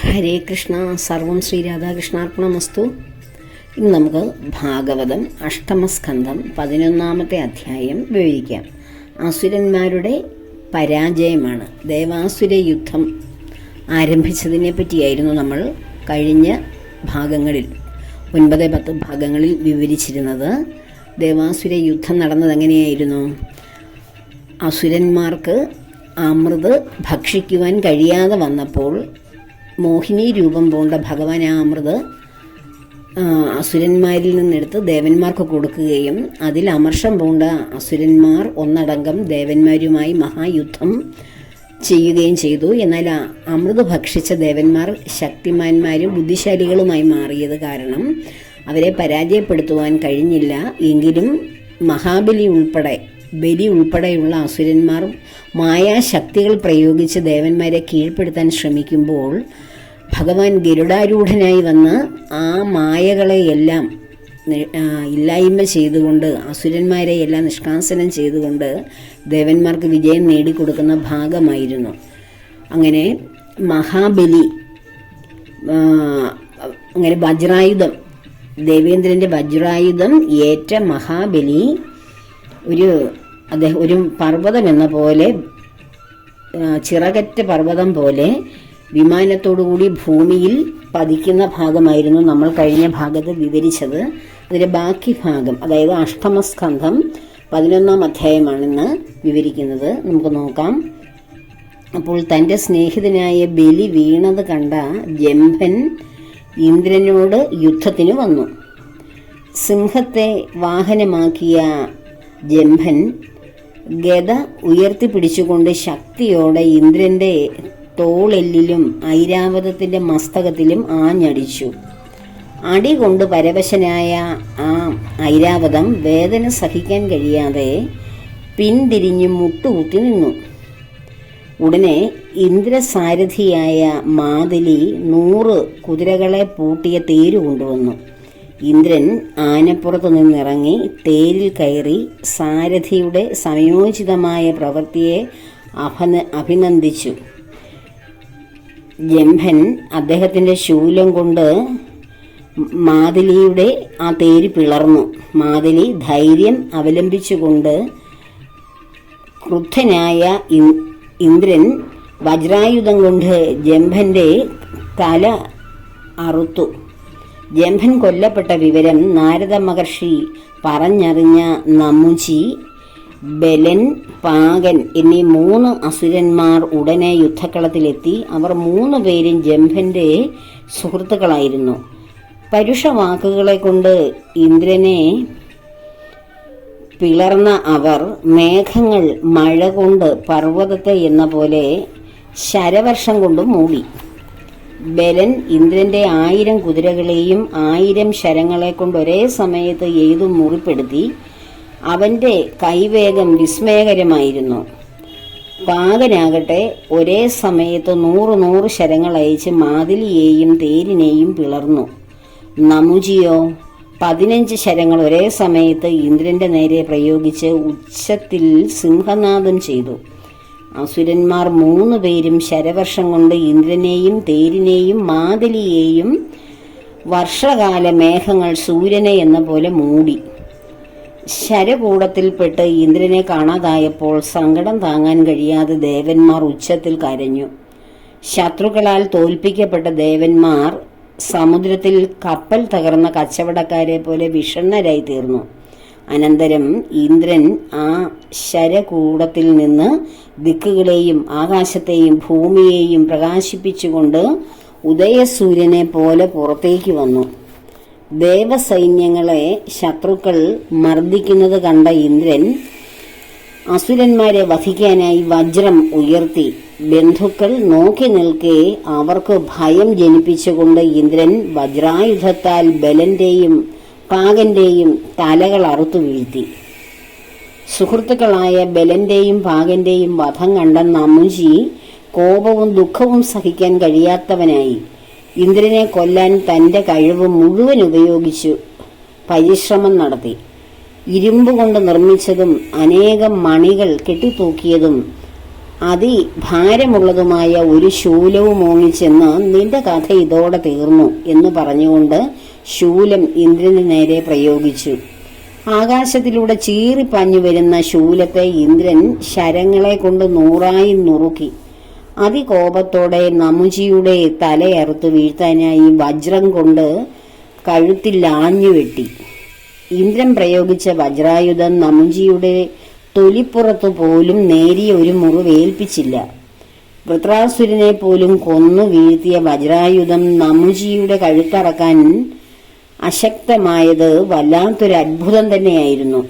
ഹരേ കൃഷ്ണ. സർവം ശ്രീ രാധാകൃഷ്ണാർപ്പണമസ്തു. ഇന്ന് നമുക്ക് ഭാഗവതം അഷ്ടമസ്കന്ധം 11-ാമത്തെ അധ്യായം വിവരിക്കാം. അസുരന്മാരുടെ പരാജയമാണ്. ദേവാസുര യുദ്ധം ആരംഭിച്ചതിനെ പറ്റിയായിരുന്നു നമ്മൾ കഴിഞ്ഞ ഭാഗങ്ങളിൽ 9-10 ഭാഗങ്ങളിൽ വിവരിച്ചിരുന്നത്. ദേവാസുര യുദ്ധം നടന്നത് എങ്ങനെയായിരുന്നു? അസുരന്മാർക്ക് അമൃത് ഭക്ഷിക്കുവാൻ കഴിയാതെ വന്നപ്പോൾ മോഹിനി രൂപം പൂണ്ട ഭഗവാൻ ആ അമൃത് അസുരന്മാരിൽ നിന്നെടുത്ത് ദേവന്മാർക്ക് കൊടുക്കുകയും അതിൽ അമർഷം പൂണ്ട അസുരന്മാർ ഒന്നടങ്കം ദേവന്മാരുമായി മഹായുദ്ധം ചെയ്യുകയും ചെയ്തു. എന്നാൽ അമൃത് ഭക്ഷിച്ച ദേവന്മാർ ശക്തിമാന്മാരും ബുദ്ധിശാലികളുമായി മാറിയത് കാരണം അവരെ പരാജയപ്പെടുത്തുവാൻ കഴിഞ്ഞില്ല. എങ്കിലും മഹാബലി ഉൾപ്പെടെയുള്ള അസുരന്മാർ മായാശക്തികൾ പ്രയോഗിച്ച് ദേവന്മാരെ കീഴ്പ്പെടുത്താൻ ശ്രമിക്കുമ്പോൾ ഭഗവാൻ ഗരുഡാരൂഢനായി വന്ന് ആ മായകളെയെല്ലാം ഇല്ലായ്മ ചെയ്തുകൊണ്ട് അസുരന്മാരെയെല്ലാം നിഷ്കാസനം ചെയ്തുകൊണ്ട് ദേവന്മാർക്ക് വിജയം നേടിക്കൊടുക്കുന്ന ഭാഗമായിരുന്നു. അങ്ങനെ മഹാബലി വജ്രായുധം, ദേവേന്ദ്രൻ്റെ വജ്രായുധം ഏറ്റ മഹാബലി ഒരു പർവ്വതം എന്ന പോലെ, ചിറകറ്റ പർവ്വതം പോലെ വിമാനത്തോടുകൂടി ഭൂമിയിൽ പതിക്കുന്ന ഭാഗമായിരുന്നു നമ്മൾ കഴിഞ്ഞ ഭാഗത്ത് വിവരിച്ചത്. അതിൻ്റെ ബാക്കി ഭാഗം, അതായത് അഷ്ടമസ്കന്ധം 11-ാം അധ്യായമാണെന്ന് വിവരിക്കുന്നത്. നമുക്ക് നോക്കാം. അപ്പോൾ തൻ്റെ സ്നേഹിതനായ ബലി വീണത് കണ്ട ജംഭൻ ഇന്ദ്രനോട് യുദ്ധത്തിന് വന്നു. സിംഹത്തെ വാഹനമാക്കിയ ജംഭൻ ഗദ ഉയർത്തിപ്പിടിച്ചുകൊണ്ട് ശക്തിയോടെ ഇന്ദ്രന്റെ തോളെല്ലിലും ഐരാവതത്തിന്റെ മസ്തകത്തിലും ആഞ്ഞടിച്ചു. അടി കൊണ്ട് പരവശനായ ആ ഐരാവതം വേദന സഹിക്കാൻ കഴിയാതെ പിന്തിരിഞ്ഞു മുട്ടുകുത്തി നിന്നു. ഉടനെ ഇന്ദ്രസാരഥിയായ മാതലി 100 കുതിരകളെ പൂട്ടിയ തേര് കൊണ്ടുവന്നു. ഇന്ദ്രൻ ആനപ്പുറത്തു നിന്നിറങ്ങി തേരിൽ കയറി സാരഥിയുടെ സമയോചിതമായ പ്രവൃത്തിയെ അഭിനന്ദിച്ചു. ജംഭൻ അദ്ദേഹത്തിൻ്റെ ശൂലം കൊണ്ട് മാതലിയുടെ ആ തേര് പിളർന്നു. മാതലി ധൈര്യം അവലംബിച്ചുകൊണ്ട് ക്രുദ്ധനായ ഇന്ദ്രൻ വജ്രായുധം കൊണ്ട് ജംഭൻ്റെ തല അറുത്തു. ജംഭൻ കൊല്ലപ്പെട്ട വിവരം നാരദ മഹർഷി പറഞ്ഞറിഞ്ഞ നമുചി, ബലൻ, പാകൻ എന്നീ 3 അസുരന്മാർ ഉടനെ യുദ്ധക്കളത്തിലെത്തി. അവർ 3 പേരും ജംഭന്റെ സുഹൃത്തുക്കളായിരുന്നു. പരുഷവാക്കുകളെ കൊണ്ട് ഇന്ദ്രനെ പിളർന്ന അവർ മേഘങ്ങൾ മഴ കൊണ്ട് പർവ്വതത്തെ എന്ന പോലെ ശരവർഷം കൊണ്ട് മൂടി. ബലൻ ഇന്ദ്രന്റെ 1000 കുതിരകളെയും 1000 ശരങ്ങളെ കൊണ്ട് ഒരേ സമയത്ത് എയ്തു മുറിപ്പെടുത്തി. അവന്റെ കൈവേഗം വിസ്മയകരമായിരുന്നു. പാകനാകട്ടെ ഒരേ സമയത്ത് 100 ശരങ്ങൾ അയച്ച് മാതിലിയെയും തേരിനെയും പിളർന്നു. നമുജിയോ 15 ശരങ്ങൾ ഒരേ സമയത്ത് ഇന്ദ്രന്റെ നേരെ പ്രയോഗിച്ച് ഉച്ചത്തിൽ സിംഹനാദം ചെയ്തു. അസുരന്മാർ 3 പേരും ശരവർഷം കൊണ്ട് ഇന്ദ്രനെയും തേരിനെയും മാതലിയെയും വർഷകാല മേഘങ്ങൾ സൂര്യനെ എന്ന പോലെ മൂടി. ശരകൂടത്തിൽപ്പെട്ട് ഇന്ദ്രനെ കാണാതായപ്പോൾ സങ്കടം താങ്ങാൻ കഴിയാതെ ദേവന്മാർ ഉച്ചത്തിൽ കരഞ്ഞു. ശത്രുക്കളാൽ തോൽപ്പിക്കപ്പെട്ട ദേവന്മാർ സമുദ്രത്തിൽ കപ്പൽ തകർന്ന കച്ചവടക്കാരെ പോലെ വിഷണ്ണരായി തീർന്നു. അനന്തരം ഇന്ദ്രൻ ആ ശരകൂടത്തിൽ നിന്ന് ദിക്കുകളെയും ആകാശത്തെയും ഭൂമിയെയും പ്രകാശിപ്പിച്ചുകൊണ്ട് ഉദയസൂര്യനെ പോലെ പുറത്തേക്ക് വന്നു. ദേവസൈന്യങ്ങളെ ശത്രുക്കൾ മർദ്ദിക്കുന്നത് കണ്ട ഇന്ദ്രൻ അസുരന്മാരെ വധിക്കാനായി വജ്രം ഉയർത്തി. ബന്ധുക്കൾ നോക്കി നിൽക്കെ അവർക്ക് ഭയം ജനിപ്പിച്ചുകൊണ്ട് ഇന്ദ്രൻ വജ്രായുധത്താൽ ബലന്റെയും പാകന്റെയും തലകൾ അറുത്തു വീഴ്ത്തി. സുഹൃത്തുക്കളായ ബലന്റെയും പാകന്റെയും വധം കണ്ട നമുജി കോപവും ദുഃഖവും സഹിക്കാൻ കഴിയാത്തവനായി ഇന്ദ്രനെ കൊല്ലാൻ തന്റെ കഴിവ് മുഴുവൻ ഉപയോഗിച്ചു പരിശ്രമം നടത്തി. ഇരുമ്പ് കൊണ്ട് നിർമ്മിച്ചതും അനേകം മണികൾ കെട്ടിത്തൂക്കിയതും അതിഭാരമുള്ളതുമായ ഒരു ശൂലവും ഓങ്ങിച്ചെന്ന് നിന്റെ കഥ ഇതോടെ തീർന്നു എന്ന് പറഞ്ഞുകൊണ്ട് ശൂലം ഇന്ദ്രന് നേരെ പ്രയോഗിച്ചു. ആകാശത്തിലൂടെ ചീറിപ്പാഞ്ഞു വരുന്ന ശൂലത്തെ ഇന്ദ്രൻ ശരങ്ങളെ കൊണ്ട് 100 നുറുക്കി. അതികോപത്തോടെ നമുജിയുടെ തലയറുത്ത് വീഴ്ത്താനായി വജ്രം കൊണ്ട് കഴുത്തിൽ ആഞ്ഞുവെട്ടി. ഇന്ദ്രൻ പ്രയോഗിച്ച വജ്രായുധം നമുജിയുടെ തൊലിപ്പുറത്തു പോലും നേരിയ ഒരു മുറിവേൽപ്പിച്ചില്ല. വൃത്രാസുരനെ പോലും കൊന്നു വീഴ്ത്തിയ വജ്രായുധം നമുജിയുടെ കഴുത്തറക്കാൻ അശക്തമായത് വല്ലാത്തൊരു അത്ഭുതം തന്നെയായിരുന്നു.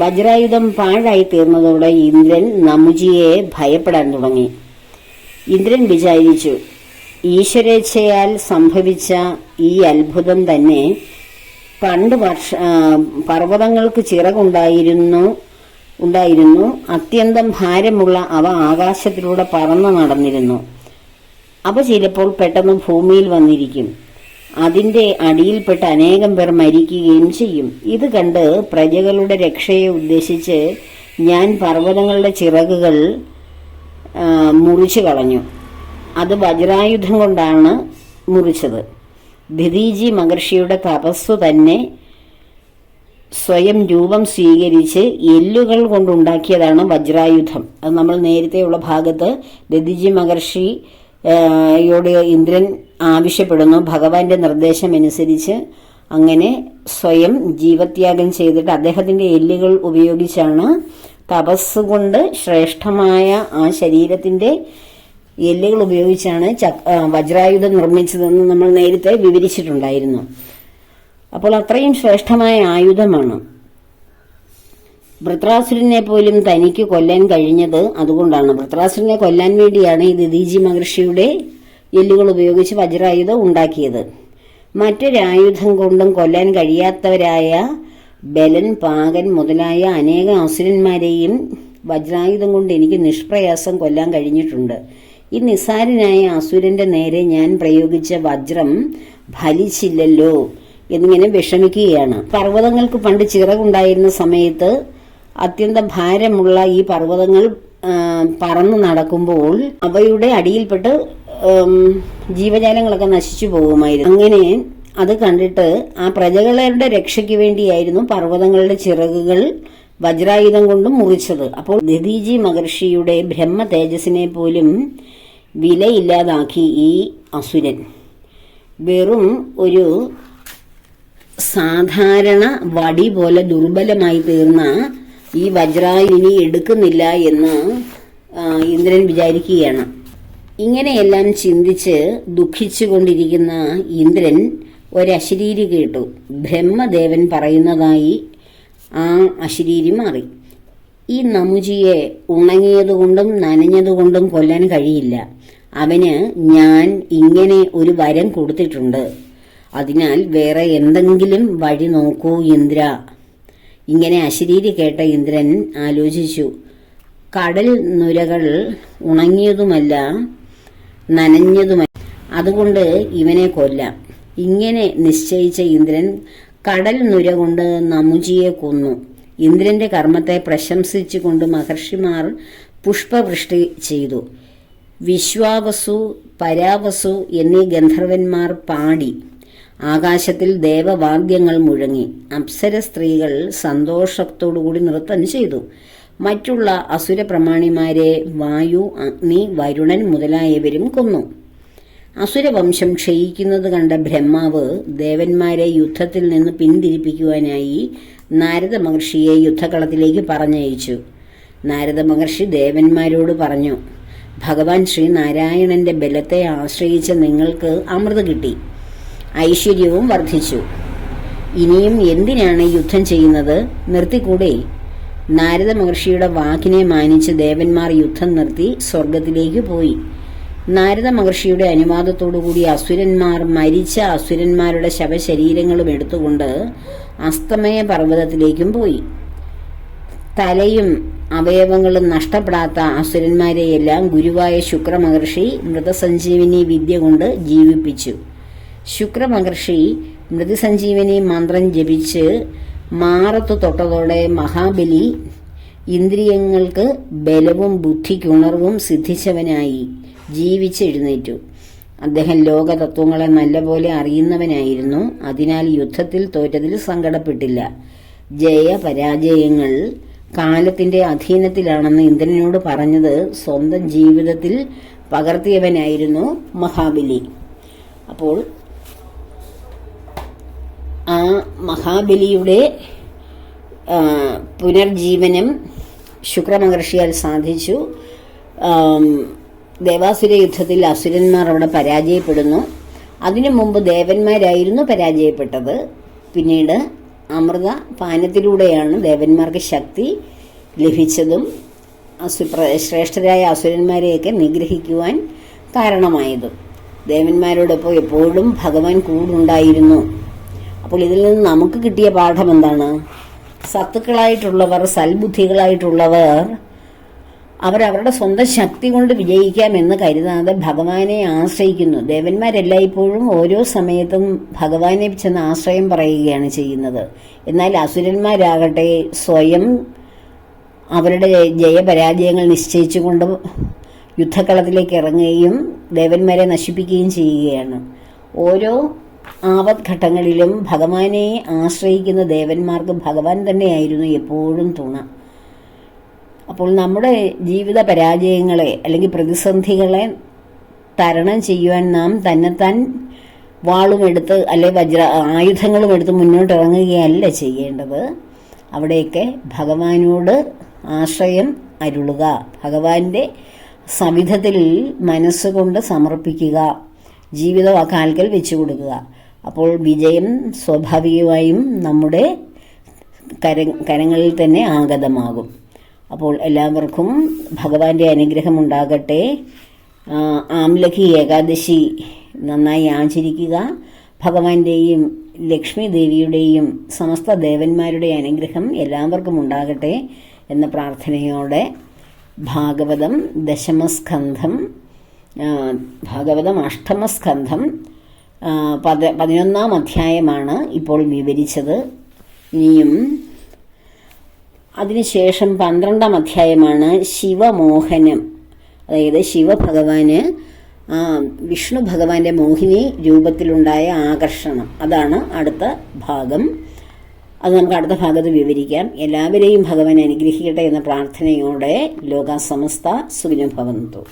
വജ്രായുധം പാഴായി തീർന്നതോടെ ഇന്ദ്രൻ നമുജിയെ ഭയപ്പെടാൻ തുടങ്ങി. ഇന്ദ്രൻ വിചാരിച്ചു, ഈശ്വരേച്ഛയാൽ സംഭവിച്ച ഈ അത്ഭുതം തന്നെ. പണ്ട് പർവ്വതങ്ങൾക്ക് ചിറകുണ്ടായിരുന്നു. അത്യന്തം ഭാരമുള്ള അവ ആകാശത്തിലൂടെ പറന്നു നടന്നിരുന്നു. അവ ചിലപ്പോൾ പെട്ടെന്ന് ഭൂമിയിൽ വന്നിരിക്കും. അതിന്റെ അടിയിൽപ്പെട്ട് അനേകം പേർ മരിക്കുകയും ചെയ്യും. ഇത് കണ്ട് പ്രജകളുടെ രക്ഷയെ ഉദ്ദേശിച്ച് ഞാൻ പർവ്വതങ്ങളുടെ ചിറകുകൾ മുറിച്ചു കളഞ്ഞു. അത് വജ്രായുധം കൊണ്ടാണ് മുറിച്ചത്. ദധീചി മഹർഷിയുടെ തപസ്സു തന്നെ സ്വയം രൂപം സ്വീകരിച്ച് എല്ലുകൾ കൊണ്ടുണ്ടാക്കിയതാണ് വജ്രായുധം. അത് നമ്മൾ നേരത്തെയുള്ള ഭാഗത്ത് ദധീചി മഹർഷിയോട് ഇന്ദ്രൻ ആവശ്യപ്പെടുന്നു. ഭഗവാന്റെ നിർദ്ദേശമനുസരിച്ച് അങ്ങനെ സ്വയം ജീവത്യാഗം ചെയ്തിട്ട് അദ്ദേഹത്തിന്റെ എല്ലുകൾ ഉപയോഗിച്ചാണ് തപസ്സുകൊണ്ട് ശ്രേഷ്ഠമായ ആ ശരീരത്തിന്റെ എല്ലുകൾ ഉപയോഗിച്ചാണ് വജ്രായുധം നിർമ്മിച്ചതെന്ന് നമ്മൾ നേരത്തെ വിവരിച്ചിട്ടുണ്ടായിരുന്നു. അപ്പോൾ അത്രയും ശ്രേഷ്ഠമായ ആയുധമാണ്. വൃത്രാസുരനെ പോലും തനിക്ക് കൊല്ലാൻ കഴിഞ്ഞത് അതുകൊണ്ടാണ്. വൃത്രാസുരനെ കൊല്ലാൻ വേണ്ടിയാണ് ഈ ദധീചി മഹർഷിയുടെ എല്ലുകൾ ഉപയോഗിച്ച് വജ്രായുധം ഉണ്ടാക്കിയത്. മറ്റൊരായുധം കൊണ്ടും കൊല്ലാൻ കഴിയാത്തവരായ ബലൻ, പാകൻ മുതലായ അനേകം അസുരന്മാരെയും വജ്രായുധം കൊണ്ട് എനിക്ക് നിഷ്പ്രയാസം കൊല്ലാൻ കഴിഞ്ഞിട്ടുണ്ട്. ഈ നിസ്സാരനായ അസുരന്റെ നേരെ ഞാൻ പ്രയോഗിച്ച വജ്രം ഫലിച്ചില്ലല്ലോ എന്നിങ്ങനെ വിഷമിക്കുകയാണ്. പർവ്വതങ്ങൾക്ക് പണ്ട് ചിറകുണ്ടായിരുന്ന സമയത്ത് അത്യന്തം ഭാരമുള്ള ഈ പർവ്വതങ്ങൾ പറന്നു നടക്കുമ്പോൾ അവയുടെ അടിയിൽപ്പെട്ട് ജീവജാലങ്ങളൊക്കെ നശിച്ചു പോകുമായിരുന്നു. അങ്ങനെ അത് കണ്ടിട്ട് ആ പ്രജകളുടെ രക്ഷയ്ക്ക് വേണ്ടിയായിരുന്നു പർവ്വതങ്ങളുടെ ചിറകുകൾ വജ്രായുധം കൊണ്ട് മുറിച്ചത്. അപ്പോൾ ദധീചി മഹർഷിയുടെ ബ്രഹ്മ തേജസ്സിനെ പോലും വിലയില്ലാതാക്കി ഈ അസുരൻ. വെറും ഒരു സാധാരണ വടി പോലെ ദുർബലമായി തീർന്ന ഈ വജ്രായുധം എടുക്കുന്നില്ല എന്ന് ഇന്ദ്രൻ വിചാരിക്കുകയാണ്. ഇങ്ങനെയെല്ലാം ചിന്തിച്ച് ദുഃഖിച്ചുകൊണ്ടിരിക്കുന്ന ഇന്ദ്രൻ ഒരശരീരി കേട്ടു. ബ്രഹ്മദേവൻ പറയുന്നതായി ആ അശരീരി മാറി. ഈ നമുജിയെ ഉണങ്ങിയതുകൊണ്ടും നനഞ്ഞതുകൊണ്ടും കൊല്ലാൻ കഴിയില്ല. അവന് ഞാൻ ഇങ്ങനെ ഒരു വരം കൊടുത്തിട്ടുണ്ട്. അതിനാൽ വേറെ എന്തെങ്കിലും വഴി നോക്കൂ ഇന്ദ്ര. ഇങ്ങനെ അശരീരി കേട്ട ഇന്ദ്രൻ ആലോചിച്ചു, കടൽ നുരകൾ ഉണങ്ങിയതുമല്ല നനഞ്ഞതുമല്ല, അതുകൊണ്ട് ഇവനെ കൊല്ലാം. ഇങ്ങനെ നിശ്ചയിച്ച ഇന്ദ്രൻ കടൽ നുര കൊണ്ട് നമുജിയെ കൊന്നു. ഇന്ദ്രന്റെ കർമ്മത്തെ പ്രശംസിച്ചുകൊണ്ട് മഹർഷിമാർ പുഷ്പവൃഷ്ടി ചെയ്തു. വിശ്വാവസു, പരാവസു എന്നീ ഗന്ധർവന്മാർ പാടി. ആകാശത്തിൽ ദേവവാദ്യങ്ങൾ മുഴങ്ങി. അപ്സര സ്ത്രീകൾ സന്തോഷത്തോടുകൂടി നൃത്തം ചെയ്തു. മറ്റുള്ള അസുര പ്രമാണിമാരെ വായു, അഗ്നി, വരുണൻ മുതലായവരും കൊന്നു. അസുരവംശം ക്ഷയിക്കുന്നത് കണ്ട ബ്രഹ്മാവ് ദേവന്മാരെ യുദ്ധത്തിൽ നിന്ന് പിന്തിരിപ്പിക്കുവാനായി നാരദ മഹർഷിയെ യുദ്ധകളത്തിലേക്ക് പറഞ്ഞയച്ചു. നാരദ മഹർഷി ദേവന്മാരോട് പറഞ്ഞു, ഭഗവാൻ ശ്രീനാരായണന്റെ ബലത്തെ ആശ്രയിച്ച നിങ്ങൾക്ക് അമൃത് കിട്ടി, ഐശ്വര്യവും വർദ്ധിച്ചു. ഇനിയും എന്തിനാണ് യുദ്ധം ചെയ്യുന്നത്? നിർത്തിക്കൂടെ? നാരദ മഹർഷിയുടെ വാക്കിനെ മാനിച്ച് ദേവന്മാർ യുദ്ധം നിർത്തി സ്വർഗത്തിലേക്ക് പോയി. നാരദ മഹർഷിയുടെ അനുവാദത്തോടുകൂടി അസുരന്മാർ മരിച്ച അസുരന്മാരുടെ ശവശരീരങ്ങളും എടുത്തുകൊണ്ട് അസ്തമയ പർവ്വതത്തിലേക്കും പോയി. തലയും അവയവങ്ങളും നഷ്ടപ്പെടാത്ത അസുരന്മാരെയെല്ലാം ഗുരുവായ ശുക്രമഹർഷി മൃതസഞ്ജീവനി വിദ്യ കൊണ്ട് ജീവിപ്പിച്ചു. ശുക്രമഹർഷി മൃതസഞ്ജീവനി മന്ത്രം ജപിച്ച് മാറത്തു തൊട്ടതോടെ മഹാബലി ഇന്ദ്രിയങ്ങൾക്ക് ബലവും ബുദ്ധിക്കുണർവും സിദ്ധിച്ചവനായി ജീവിച്ചെഴുന്നേറ്റു. അദ്ദേഹം ലോകതത്വങ്ങളെ നല്ലപോലെ അറിയുന്നവനായിരുന്നു. അതിനാൽ യുദ്ധത്തിൽ തോറ്റതിൽ സങ്കടപ്പെട്ടില്ല. ജയപരാജയങ്ങൾ കാലത്തിന്റെ അധീനത്തിലാണെന്ന് ഇന്ദ്രനോട് പറഞ്ഞത് സ്വന്തം ജീവിതത്തിൽ പകർത്തിയവനായിരുന്നു മഹാബലി. അപ്പോൾ ആ മഹാബലിയുടെ പുനർജീവനം ശുക്രമഹർഷിയാൽ സാധിച്ചു. ദേവാസുര യുദ്ധത്തിൽ അസുരന്മാർ അവിടെ പരാജയപ്പെടുന്നു. അതിനു മുമ്പ് ദേവന്മാരായിരുന്നു പരാജയപ്പെട്ടത്. പിന്നീട് അമൃത പാനത്തിലൂടെയാണ് ദേവന്മാർക്ക് ശക്തി ലഭിച്ചതും ശ്രേഷ്ഠരായ അസുരന്മാരെയൊക്കെ നിഗ്രഹിക്കുവാൻ കാരണമായതും. ദേവന്മാരോടൊപ്പം എപ്പോഴും ഭഗവാൻ കൂടുണ്ടായിരുന്നു. അപ്പോൾ ഇതിൽ നിന്ന് നമുക്ക് കിട്ടിയ പാഠം എന്താണ്? സത്തുക്കളായിട്ടുള്ളവർ, സൽബുദ്ധികളായിട്ടുള്ളവർ അവരവരുടെ സ്വന്തം ശക്തി കൊണ്ട് വിജയിക്കാമെന്ന് കരുതാതെ ഭഗവാനെ ആശ്രയിക്കുന്നു. ദേവന്മാരെല്ലായ്പ്പോഴും ഓരോ സമയത്തും ഭഗവാനെ ചെന്ന് ആശ്രയം പറയുകയാണ് ചെയ്യുന്നത്. എന്നാൽ അസുരന്മാരാകട്ടെ സ്വയം അവരുടെ ജയപരാജയങ്ങൾ നിശ്ചയിച്ചുകൊണ്ട് യുദ്ധക്കളത്തിലേക്ക് ഇറങ്ങുകയും ദേവന്മാരെ നശിപ്പിക്കുകയും ചെയ്യുകയാണ്. ഓരോ ആപത്ഘട്ടങ്ങളിലും ഭഗവാനെ ആശ്രയിക്കുന്ന ദേവന്മാർക്ക് ഭഗവാൻ തന്നെയായിരുന്നു എപ്പോഴും തുണ. അപ്പോൾ നമ്മുടെ ജീവിത പരാജയങ്ങളെ അല്ലെങ്കിൽ പ്രതിസന്ധികളെ തരണം ചെയ്യുവാൻ നാം തന്നെത്താൻ വാളുമെടുത്ത് അല്ലെ ആയുധങ്ങളും എടുത്ത് മുന്നോട്ടിറങ്ങുകയല്ല ചെയ്യേണ്ടത്. അവിടെയൊക്കെ ഭഗവാനോട് ആശ്രയം അരുളുക, ഭഗവാന്റെ സവിധത്തിൽ മനസ്സുകൊണ്ട് സമർപ്പിക്കുക, ജീവിതം ആ കാൽക്കൽ വെച്ചു കൊടുക്കുക. അപ്പോൾ വിജയം സ്വാഭാവികമായും നമ്മുടെ കരങ്ങളിൽ തന്നെ ആഗതമാകും. അപ്പോൾ എല്ലാവർക്കും ഭഗവാന്റെ അനുഗ്രഹം ഉണ്ടാകട്ടെ. ആംലഖി ഏകാദശി നന്നായി ആചരിക്കുക. ഭഗവാന്റെയും ലക്ഷ്മി ദേവിയുടെയും സമസ്ത ദേവന്മാരുടെ അനുഗ്രഹം എല്ലാവർക്കും ഉണ്ടാകട്ടെ എന്ന പ്രാർത്ഥനയോടെ ഭാഗവതം ദശമസ്കന്ധം, ഭാഗവതം അഷ്ടമസ്കന്ധം 11-ാം അധ്യായമാണ് ഇപ്പോൾ വിവരിച്ചത്. ഇനിയും അതിനുശേഷം 12-ാം അധ്യായമാണ് ശിവമോഹനം. അതായത് ശിവഭഗവാന് വിഷ്ണു ഭഗവാന്റെ മോഹിനി രൂപത്തിലുണ്ടായ ആകർഷണം. അതാണ് അടുത്ത ഭാഗം. അത് നമുക്ക് അടുത്ത ഭാഗത്ത് വിവരിക്കാം. എല്ലാവരെയും ഭഗവാൻ അനുഗ്രഹിക്കട്ടെ എന്ന പ്രാർത്ഥനയോടെ ലോകാ സമസ്ത സുഖിനോ ഭവന്തു.